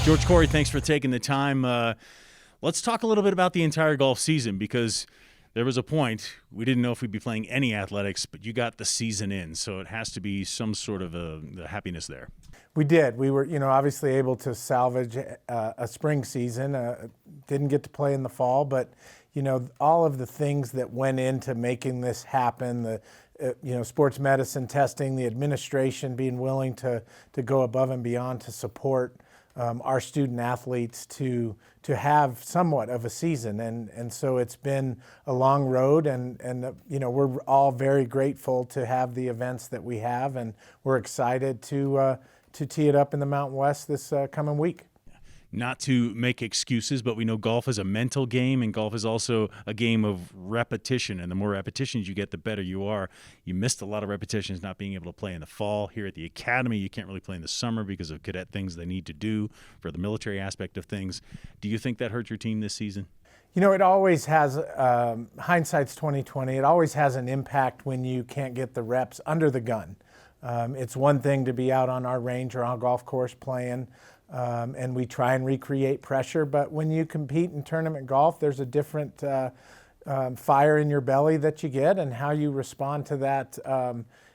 George, Koury, thanks for taking the time. Let's talk a little bit about the entire golf season, because there was a point we didn't know if we'd be playing any athletics, but you got the season in, so it has to be some sort of a happiness there. We did. We were, obviously able to salvage a spring season. Didn't get to play in the fall, but all of the things that went into making this happen, the sports medicine testing, the administration being willing to go above and beyond to support our student athletes to have somewhat of a season, and so it's been a long road, and we're all very grateful to have the events that we have, and we're excited to tee it up in the Mountain West this coming week. Not to make excuses, but we know golf is a mental game, and golf is also a game of repetition. And the more repetitions you get, the better you are. You missed a lot of repetitions not being able to play in the fall. Here at the academy, you can't really play in the summer because of cadet things they need to do for the military aspect of things. Do you think that hurt your team this season? It always has, hindsight's 20/20, it always has an impact when you can't get the reps under the gun. It's one thing to be out on our range or on a golf course playing, and we try and recreate pressure, but when you compete in tournament golf, there's a different fire in your belly that you get, and how you respond to that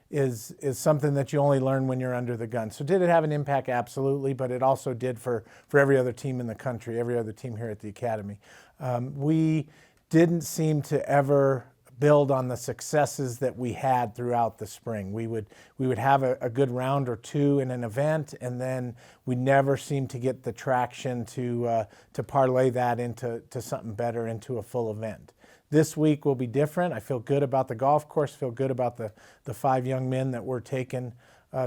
is something that you only learn when you're under the gun. So did it have an impact? Absolutely, but it also did for every other team in the country, every other team here at the academy. We didn't seem to ever build on the successes that we had throughout the spring. We would have a good round or two in an event, and then we never seemed to get the traction to parlay that into something better, into a full event. This week will be different. I feel good about the golf course, feel good about the 5 young men that we're taking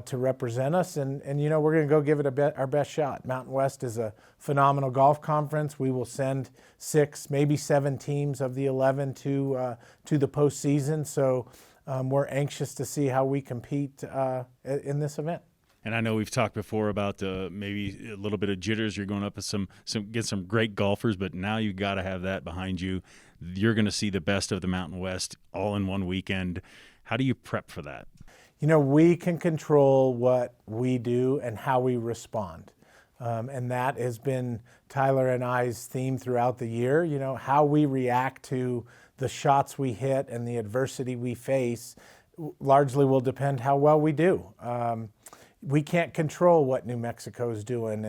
to represent us, and we're going to go give it our best shot. Mountain West is a phenomenal golf conference. We will send 6, maybe 7 teams of the 11 to the postseason, so we're anxious to see how we compete in this event. And I know we've talked before about maybe a little bit of jitters. You're going up with get some great golfers, but now you've got to have that behind you. You're going to see the best of the Mountain West all in one weekend. How do you prep for that? We can control what we do and how we respond. And that has been Tyler and I's theme throughout the year. How we react to the shots we hit and the adversity we face largely will depend how well we do. We can't control what New Mexico is doing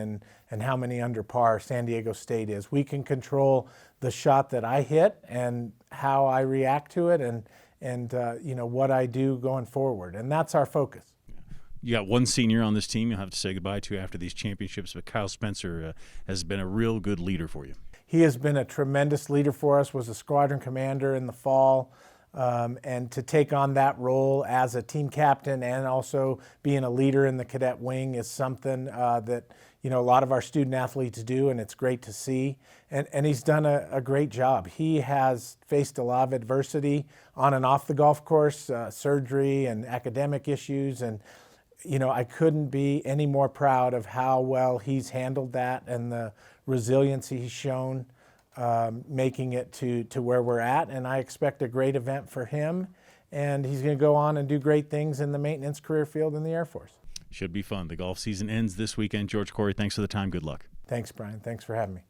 and how many under par San Diego State is. We can control the shot that I hit and how I react to it, and what I do going forward, and that's our focus. You got one senior on this team you'll have to say goodbye to after these championships, but Kyle Spencer has been a real good leader for you. He has been a tremendous leader for us, was a squadron commander in the fall, and to take on that role as a team captain and also being a leader in the cadet wing is something that a lot of our student athletes do, and it's great to see. And he's done a great job. He has faced a lot of adversity on and off the golf course, surgery and academic issues, and I couldn't be any more proud of how well he's handled that and the resiliency he's shown, making it to where we're at. And I expect a great event for him, and he's going to go on and do great things in the maintenance career field in the Air Force. Should be fun. The golf season ends this weekend. George, Koury, thanks for the time. Good luck. Thanks, Brian. Thanks for having me.